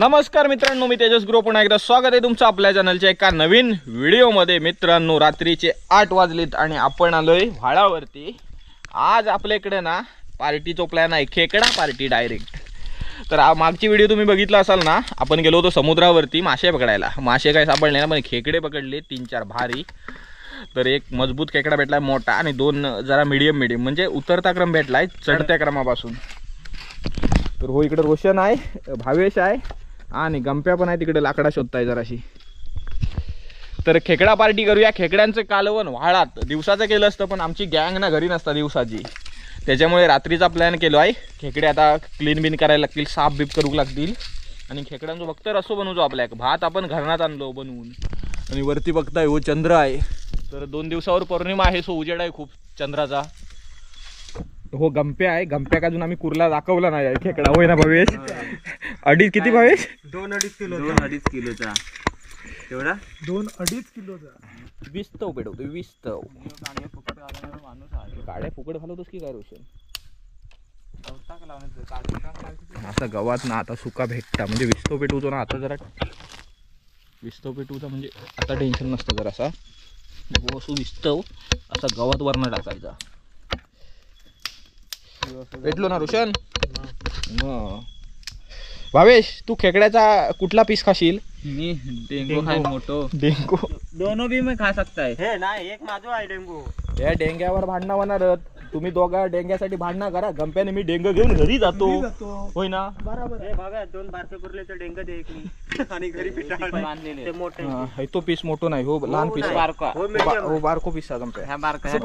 नमस्कार मित्रांनो, मी तेजस ग्रो पुन्हा एकदा स्वागत आहे तुमचं आपल्या चॅनलच्या एका नवीन व्हिडिओमध्ये। मित्रांनो, रात्रीचे 8 वाजलेत आणि आपण आलोय व्हाळावरती। आज आपल्याकडे ना पार्टीचा प्लॅन आहे, खेकडा पार्टी डायरेक्ट। तर मागची व्हिडिओ तुम्ही बघितला असाल ना, आपण गेलो होतो समुद्रावरती मासे पकडायला। मासे काय सापडले ना, पण खेकडे पकडले 3-4 भारी। तर एक मजबूत खेकडा भेटलाय मोठा आणि 2 जरा मीडियम म्हणजे उतरता क्रम भेटलाय चढत्या क्रमापासून। तर हो, इकडे रोशन आहे, भावेश आहे आणि गंप्या पण आहे तिकडे, लाकडा शोधताय जराशी। तर खेकडा पार्टी करूया। खेकड्यांचं कालवण व्हाळात दिवसाचं केलं असतं, पण आमची गँग ना घरी नसता दिवसाची, त्याच्यामुळे रात्रीचा प्लॅन केलो आहे। खेकडे आता क्लीन बिन करायला लागतील, साफ बीप करू लागतील आणि खेकड्यांचं फक्त रस्सो बनवतो। आपल्या भात आपण घरात आणलो बनवून। आणि वरती बघताय हो चंद्र आहे, तर 2 दिवसावर पौर्णिमा आहे, सो उजेड आहे खूप चंद्राचा। हो, गंप्या आहे, गंप्या का अजून आम्ही कुर्ला दाखवला नाही खेकडा, होय ना भावेश? किती भावेश? 2-2.5 किलो, 2-2.5 किलोचा तेवढा, 2-2.5 किलोचा 20 तव पेटवतो, 20 तव। गाड्या फुकट घालवतोस की काय रोशन? आता गवात ना आता सुका भेटता, म्हणजे 20 तव पेटवतो ना आता, जरा 20 तव पेटवता म्हणजे आता टेन्शन नसतं जरासा। असं 20 तव असा गवात वरनं टाकायचा। भेटलो ना रोशन? भावेश, तू खेकड्याचा कुठला पीस खाशील? मी डेंगू खाय मोठो। डेंगू दोनों भी मैं खा सकता है। हे नाही, एक माझो आहे डेंगू। या डेंग्यावर भांडणं होणार, तुम्ही दोघा डेंग्यासाठी भांडणं करा। गंप्याने मी डेंग घेऊन घरी जातो, होय ना? बरोबर आहे बघा, 2 बारके कुर्लेचं डेंग दे एक मी आणि घरी पिटाळ बांधलेले ते मोठे। हा, तो पीस मोठो नाही हो, लहान पीस आहे। बारका हो, बारको पीस आहे गंप्या। ह्या बारका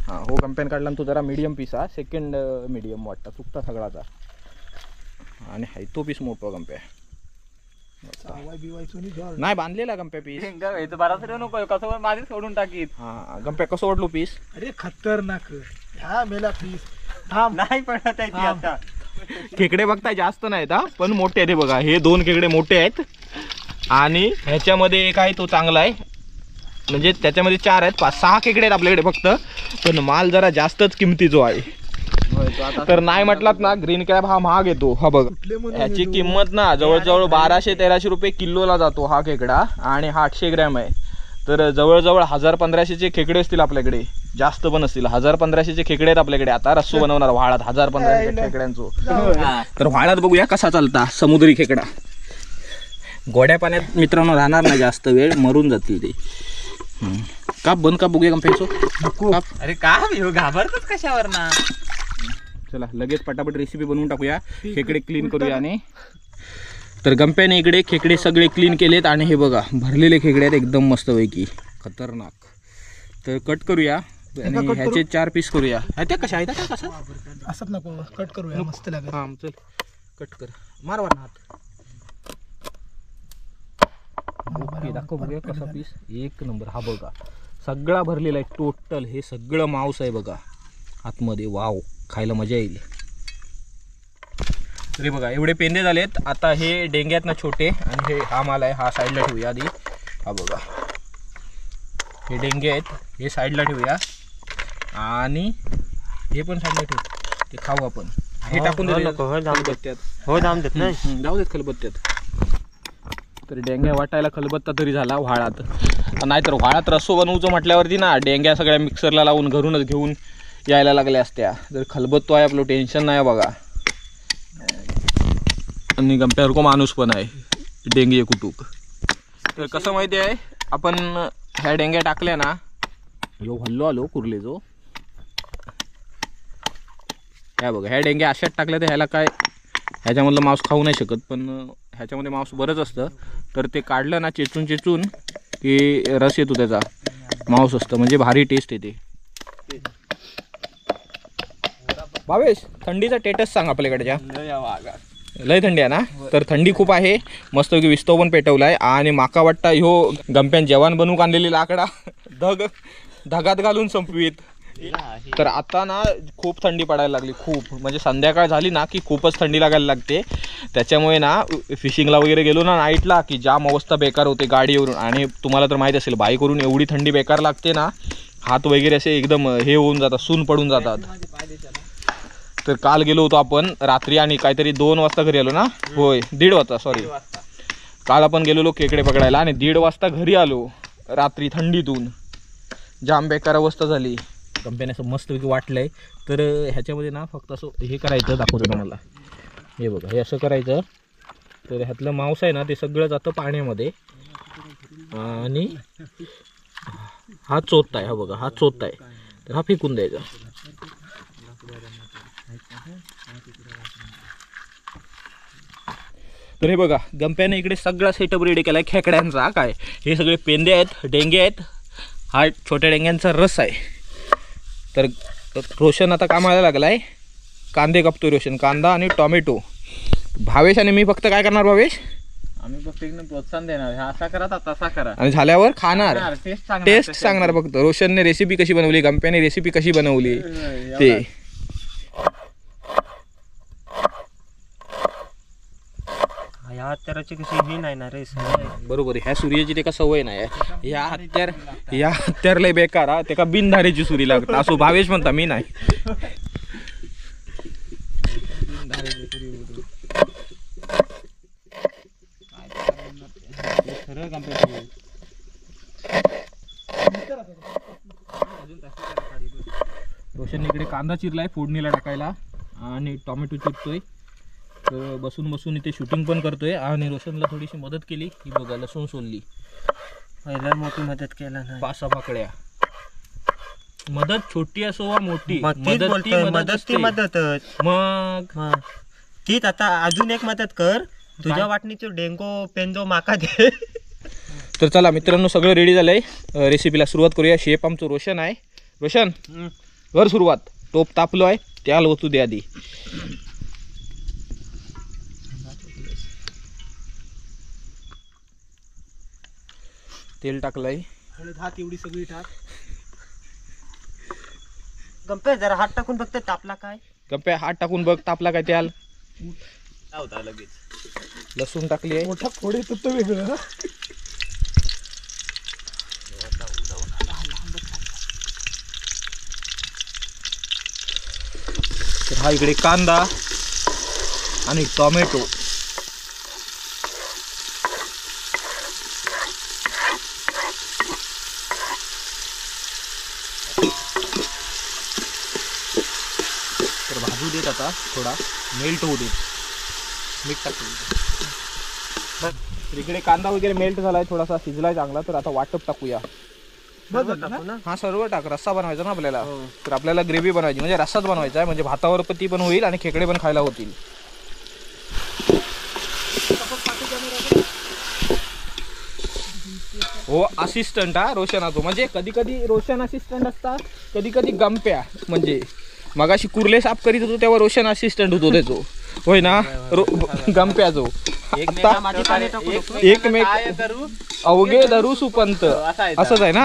हा हो, गंप्यान काढला तो जरा मीडियम पीस आहे, सेकंड मीडियम वाटतं, चुकता सगळाचा। आणि हाय तो पीस मोठो गंप्या नाही बांधलेला गंप्या पीस। बराच नको, कसं माझे सोडून टाकीत। हा गंप्या, कसं वाटलो पीस? अरे खतरनाक, हा मेला पीस। नाही पडत आहे ती आता। खेकडे बघताय जास्त नाहीत हा, पण मोठे आहेत बघा। हे 2 खेकडे मोठे आहेत आणि ह्याच्यामध्ये एक आहे तो चांगला आहे, म्हणजे त्याच्यामध्ये 4 आहेत, 5-6 खेकडे आहेत आपल्याकडे फक्त, पण माल जरा जास्तच किमतीचो आहे। तर नाही म्हटलात ना, ग्रीन क्रॅब हा महाग येतो। हा बघ, ह्याची किंमत ना जवळजवळ 1200-1300 रुपये किलोला जातो हा खेकडा, आणि हा 800 ग्रॅम आहे। तर जवळजवळ 1000-1500चे खेकडे असतील आपल्याकडे, जास्त पण असतील। 1000-1500चे खेकडे आहेत आपल्याकडे। आता रस्सो बनवणार व्हाळात 1000-1500 खेकड्यांचो। तर व्हाळात बघूया कसा चालता समुद्री खेकडा। गोड्या पाण्यात मित्रांनो राहणार नाही जास्त वेळ, मरून जातील ते। काप बंद काप बघूया कंप्याचो। अरे का घाबरतात कशावर ना? चला लगेच पटापट रेसिपी बनवून टाकूया, खेकडे क्लीन करूया। आणि तर गंप्याने इकडे खेकडे सगळे क्लीन केलेत आणि हे बघा भरलेले खेकडे आहेत एकदम मस्तपैकी, खतरनाक। तर कट करूया आणि ह्याचे 4 पीस करूया। त्या कशा आहेत त्या, कसं असत नको, कट करूया, मस्त लागेल। हा चल कट कर, मारवा ना हात। ओके, दाखव बघूया कसा पीस, एक नंबर। हा बघा सगळा भरलेला आहे टोटल, हे सगळं मांस आहे बघा आतमध्ये। वाव, खायला मजा येईल। तरी बघा एवढे पेंदे झालेत। आता हे डेंगे आहेत ना छोटे, आणि हे हा माल आहे, हा साईडला ठेवूया आधी। हा बघा हे डेंगे आहेत, हे साईडला ठेवूया आणि हे पण साईडला ठेवू, ते खाऊ आपण। हे टाकून देत नाही, जाऊ देत खलबत्त्यात। तर डेंग्या वाटायला खलबत्ता तरी झाला व्हाळात, नाहीतर व्हाळात रस्सो बनवूचं म्हटल्यावरती ना डेंग्या सगळ्या मिक्सरला लावून घरूनच घेऊन यायला लागल्या असत्या। जर खलबत्तो आहे आपलं टेन्शन नाही बघा। आणि गंप्यावर को माणूस पण आहे, डेंगे कुटूक। तर कसं माहिती आहे, आपण ह्या डेंग्या टाकल्या ना, यो हल्लो आलो कुर्ले जो, ह्या बघा ह्या डेंग्या अशाच टाकल्या तर ह्याला काय, ह्याच्यामधलं मांस खाऊ नाही शकत, पण ह्याच्यामध्ये मांस बरंच असतं। तर ते काढलं ना चेचून की रस येतो त्याचा, मांस असतं म्हणजे भारी टेस्ट येते। भावेश, थंडीचा टेटस सांग आपल्याकडच्या। लय थंडी आहे ना? तर थंडी खूप आहे, मस्तपैकी विस्तव पण पेटवलाय आणि माका वाटता ह्यो गंप्यान जेवण बनवून आणलेली लाकडा धगात घालून संपवीत। तर आता ना खूप थंडी पडायला लागली, खूप म्हणजे संध्याकाळ झाली ना की खूपच थंडी लागायला लागते। त्याच्यामुळे ना फिशिंगला वगैरे गेलो ना नाईटला की जाम अवस्था बेकार होते गाडीवरून। आणि तुम्हाला तर माहीत असेल बाईकवरून एवढी थंडी बेकार लागते ना, हात वगैरे असे एकदम हे होऊन जातात, सून पडून जातात। तर काल गेलो होतो आपण रात्री आणि काहीतरी 2 वाजता घरी आलो ना. होय 1:30 वाजता सॉरी. काल आपण गेलेलो खेकडे पकडायला आणि 1:30 वाजता घरी आलो रात्री थंडीतून. जाम बेकार अवस्था झाली. कंपनी असं मस्तपैकी वाटलंय. तर ह्याच्यामध्ये ना फक्त असं हे करायचं दाखवतो तुम्हाला. हे बघा हे असं करायचं. तर ह्यातलं मांस आहे ना ते सगळं जातं पाण्यामध्ये आणि हा चोथ आहे. हा बघा हा चोथ आहे. तर हा फेकून द्यायचा. तर हे बघा गंप्याने इकडे सगळा सेटअप रेडी केलाय खेकड्यांचा. काय हे सगळे पेंदे आहेत, डेंगे आहेत. हा छोट्या डेंग्यांचा रस आहे. तर रोशन आता कामाला लागलाय. कांदे कापतोय रोशन, कांदा आणि टोमॅटो. भावेश आणि मी फक्त काय करणार भावेश? आम्ही फक्त एकदम प्रोत्साहन देणार. हा असा करा तसा करा आणि झाल्यावर खाणार. टेस्ट सांगणार फक्त. रोशनने रेसिपी कशी बनवली, गंप्याने रेसिपी कशी बनवली ते. या हत्याराची कशी ही नाही ना रे. बरोबर ह्या सूर्याची ते का सवय नाही. या हत्यार लय बेकार हा. ते का बिनधारेची सुरी लागत असो. भावेश म्हणता मी नाही. रोशन इकडे कांदा चिरलाय फोडणीला टाकायला आणि टोमॅटो चिरतोय. तर बसून बसून इथे शूटिंग पण करतोय आणि रोशनला थोडीशी मदत केली. ही बघा लसूण सोलली. पहिला मोठी मदत केला नाही. 5-6 पाकळ्या. मदत छोटी असो वा मोठी, मदत ती मदतच. मग तीच आता अजून एक मदत कर. तुझ्या वाटणीचो डेंगो पेंदो माका दे. तर चला मित्रांनो सगळं रेडी झालंय. रेसिपीला सुरुवात करूया. शेफ आमचं रोशन आहे. रोशन कर सुरुवात. टोप तापलो आहे त्याला ओतू दे आधी. तेल टाकलंय. हळद हात एवढी सगळी टाक. गंपे जरा हात टाकून बघते तापला काय. गप्प्या हात टाकून बघ तापला काय त्याल. लगेच लसूण टाकली आहे. मोठा थोडे तर वेगळं. तर हा इकडे कांदा आणि टोमॅटो. तर भाजू देत आता थोडा मेल्ट होऊ देत. मीठ टाकू. तर इकडे कांदा वगैरे मेल्ट झालाय, थोडासा शिजलाय चांगला. तर आता वाटप टाकूया. हा सर्व टाक. रस्सा बनवायचा ना आपल्याला. तर आपल्याला ग्रेव्ही बनवायची म्हणजे रस्साच बनवायचा आहे. म्हणजे भातावर पण ती पण होईल आणि खेकडे पण खायला होतील. हो असिस्टंट हा रोशन असतो. म्हणजे कधी कधी रोशन असिस्टंट असता, कधी कधी गंप्या. म्हणजे मगाशी कुर्ले साफ करीत होतो तेव्हा रोशन असिस्टंट होतो त्याचो. होय ना गंप्याचो. एकमेक अवघे धरू सुपंत असंच आहे ना.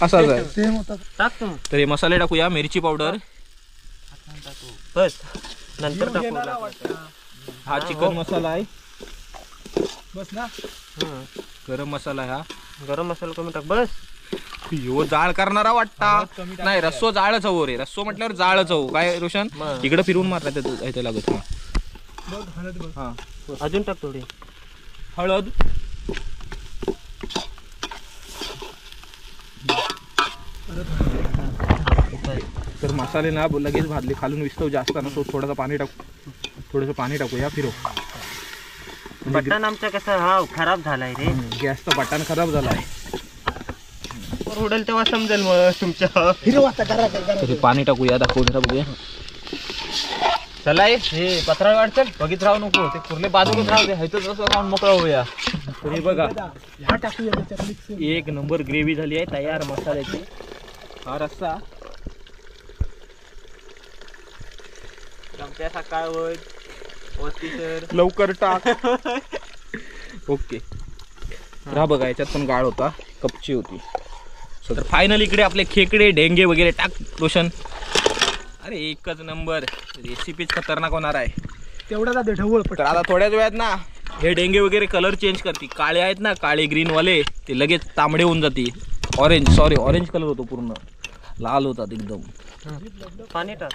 असंच आहे. तर हे मसाले टाकूया. मिरची पावडर बस नंतर टाकू. हा चिकन मसाला आहे. बस ना. गरम मसाला आहे. हा गरम मसाला कमी टाक बस. यो जाळ करणारा वाटता. नाही रस्सो जाळच हवं रे. रस्सो म्हटल्यावर जाळच हवं. काय रोशन इकडे फिरून मारला इथे लागत. हा अजून टाक थोडी हळद. तर मसाले ना लगेच भाजले. खालून विस्तव जास्त ना. थोडंसं पाणी टाकू. थोडंसं पाणी टाकूया. फिरव. बटन आमचा कसा हा खराब झालाय रे. गॅसचा बटन खराब झालाय. उडेल तेव्हा समजेल मग तुमच्या. पाणी टाकूया. दाखवू जरा बघूया. चला हे पत्रा वाढचल बघित राहू नको. ते कुर्ले बाजूलाच राहू दे. ह्याचं जसं खाऊन मोकळा होऊया. तरी बघा एक नंबर ग्रेव्ही झाली आहे तयार मसाल्याची. हा रस्सा गंप्या सकाळ होय लवकर टाक. ओके. हा बघा याच्यात पण गाळ होता, कपची होती. तर फायनल इकडे आपले खेकडे ढेंगे वगैरे टाक रोशन. अरे एकच नंबर. रेसिपीच खतरनाक होणार आहे. तेवढा ढवळ. तर आता थोड्याच वेळात ना हे डेंगे वगैरे कलर चेंज करते. काळे आहेत ना काळे ग्रीन वाले ते लगेच तांबडे होऊन जाते. ऑरेंज कलर होतो पूर्ण. लाल होतात एकदम. पाणी टाक.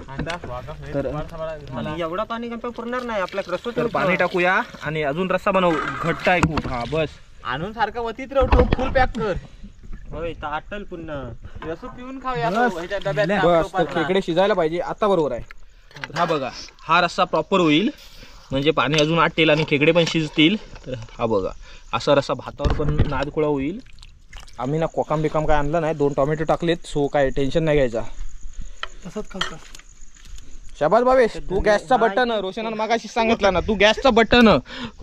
आणि एवढा पाणी गंप्या पुरणार नाही आपल्या रस्ता तर पाणी टाकूया आणि अजून रस्सा बनवू. घट्ट आहे खूप. हा बस. आणून सारखा वतीत राहतो फुल पॅक कर. होय तर आटल पुन्हा रसू पिऊन खाऊया ह्याच्या डब्यात. बस तर खेकडे शिजायला पाहिजे आता. बरोबर आहे. तर हा बघा, हा रस्सा प्रॉपर होईल म्हणजे पाणी अजून आटेल आणि खेकडे पण शिजतील. तर हा बघा असा रस्सा भातावर पण नादखुळा होईल. आम्ही ना कोकाम बिकाम काय आणलं नाही, 2 टोमॅटो टाकलेत, सो काय टेन्शन नाही घ्यायचा. तसंच खालचा शाबास भावेश, तू गॅसचा बटन, रोशनानं मागाशी सांगितलं ना, तू गॅसचा बटन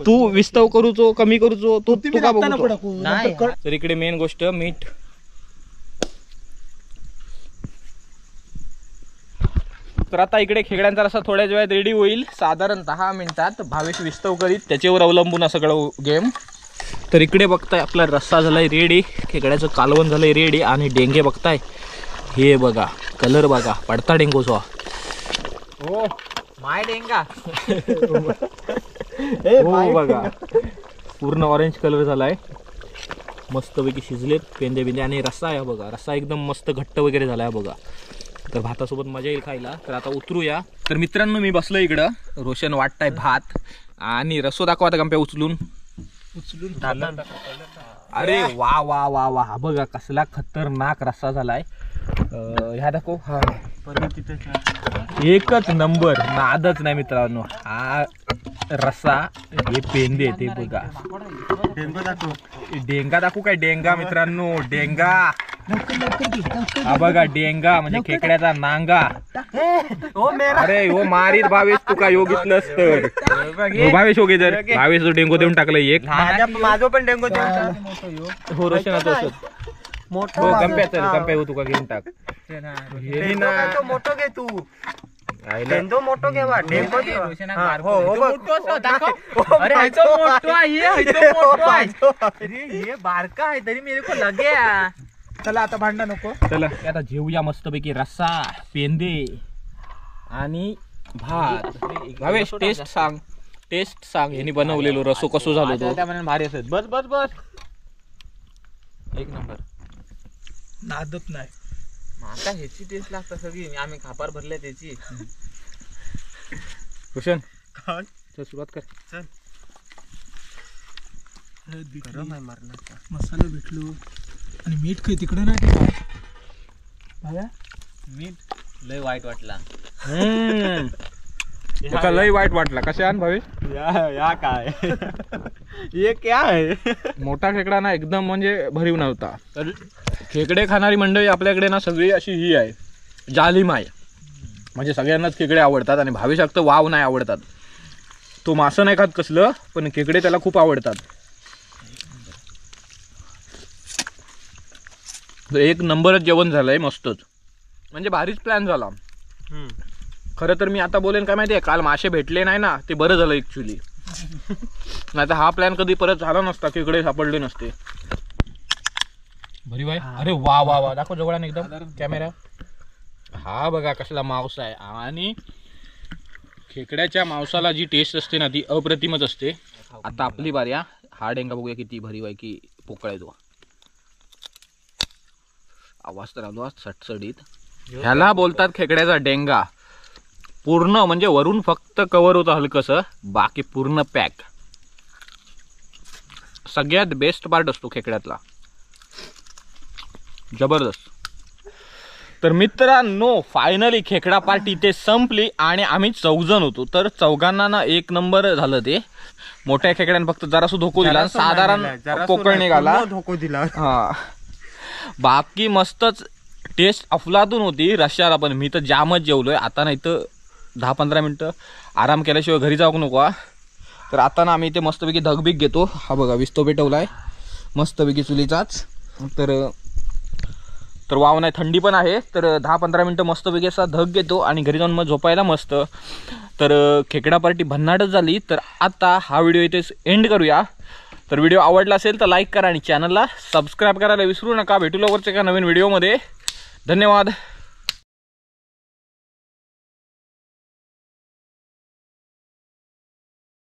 तू विस्तव करूचो कमी करूचो तू तू का बघतो. नाही. तर इकडे मेन गोष्ट मीठ. तर आता इकडे खेकड्यांचा रस्सा थोड्याच वेळात रेडी होईल, साधारण 10 मिनिटात. भावेश विस्तव करीत, त्याच्यावर अवलंबून सगळं गेम. तर इकडे बघताय आपला रस्सा झालाय रेडी, खेकड्याचं कालवण झालंय रेडी. आणि डेंगे बघताय, हे बघा कलर बघा, पडता डेंगोचा. हो माय डेंगा. हो बघा पूर्ण ऑरेंज कलर झालाय, मस्तपैकी शिजलेत पेंदे बिंदे. आणि रस्सा आहे बघा, रस्सा एकदम मस्त घट्ट वगैरे झालाय बघा. तर भातासोबत मजा येईल खायला. तर आता उतरूया. तर मित्रांनो मी बसलो इकडं, रोशन वाटताय भात आणि रस्सो दाखवा आता गंप्या उचलून. अरे वा वा वा वा, हा बघा कसला खतरनाक रस्सा झालाय. ह्या दाखव. हा एकच नंबर, नादच नाही मित्रांनो. हा रस्सा, हे पेंदे ते बघा. डेंगा दाखवू काय? डेंगा मित्रांनो, डेंगा. हा बघा डेंगा म्हणजे खेकड्याचा नांगा. अरे हो मारीत भावेश, तू काय योगितलंस तर भावेश योगी जर भावेश डेंगो देऊन टाकलं एक. माझं पण डेंगो हो रोशनाचं असत. हो गंप्या, चल गंप्या हो तुका घेऊन टाक. हे ना मोठो घे तू. राहिलं. डेंगो मोठो घे बा. डेंगो घे. ये बारका आहे तरी मेरे को लगे. चला आता भांडा नको. चला आता जेवूया मस्तपैकी. रस्सा, पेंदे आणि भात. भावेश टेस्ट सांग, टेस्ट सांग. यांनी बनवलेलो रस्सो कसो झालो तो. भारी असत. बस बस बस, एक नंबर. नादत नाही. आता ह्याची टेस्ट लागतात सगळी. आम्ही खापार भरले त्याची. रोशन चल सुरुवात कर. चल. गरम आहे मारणार. मसाला भेटलो आणि मीठ काही तिकडे नाही. मीठ लय वाईट वाटला. तुका लय वाईट वाटला. कशा आण भावेश? या काय ये क्या आहे? मोठा खेकडा ना एकदम म्हणजे भरीव नव्हता. तर खेकडे खाणारी मंडळी आपल्याकडे ना सगळी अशी ही आहे, जालिम आहे. म्हणजे सगळ्यांनाच खेकडे आवडतात आणि भावेश फक्त वाव नाही आवडतात. तो मासं नाही खात कसलं, पण खेकडे त्याला खूप आवडतात. एक नंबरच जेवण झालंय, मस्तच. म्हणजे भारीच प्लॅन झाला. खरं तर मी आता बोलेन काय माहितीये, काल मासे भेटले नाही ना, ते बरं झालं ऍक्च्युली. नाही तर हा प्लॅन कधी परत झाला नसता, खेकडे सापडले नसते. भरी बाई. अरे वा वा वा, दाखव जवळाने एकदम कॅमेरा. हा बघा कसला मांस आहे. आणि खेकड्याच्या मांसाला जी टेस्ट असते ना ती अप्रतिमच असते. आता आपली बारी. हा डेंगा बघूया किती भरी बाई की पोकळा येतो. आवाज तर आलो सटसडीत. ह्याला बोलतात खेकड्याचा डेंगा. पूर्ण म्हणजे वरून फक्त कव्हर होतं हलकसं, बाकी पूर्ण पॅक. सगळ्यात बेस्ट पार्ट असतो खेकड्यातला. जबरदस्त. तर मित्रांनो फायनली खेकडा पार्टी इथे संपली आणि आम्ही 4 जण होतो. तर 4घांना ना एक नंबर झालं. ते मोठ्या खेकड्यानं फक्त जरासं धोको दिला, साधारण पोकळ निघाला. धोको दिला. हा बाकी मस्तच टेस्ट अफलातून होती रश्याला. पण मी तर जामच जेवलोय. आता नाही तर 10-15 मिनिटं आराम केल्याशिवाय घरी जाऊ नको. तर आता ना आम्ही इथे मस्तपैकी धगबीक घेतो. हा बघा विस्तो पेटवलाय मस्तपैकी चुलीचाच. तर वाव नाही, थंडी पण आहे. तर 10-15 मिनिटं मस्तपैकी असा धग घेतो आणि घरी जाऊन मग झोपायला मस्त. तर खेकडा पार्टी भन्नाटच झाली. तर आता हा व्हिडिओ इथेच एंड करूया. तर व्हिडिओ आवडला असेल तर लाईक करा आणि चॅनलला सबस्क्राईब करायला विसरू नका. भेटू लवकरच एका नवीन व्हिडिओमध्ये. धन्यवाद.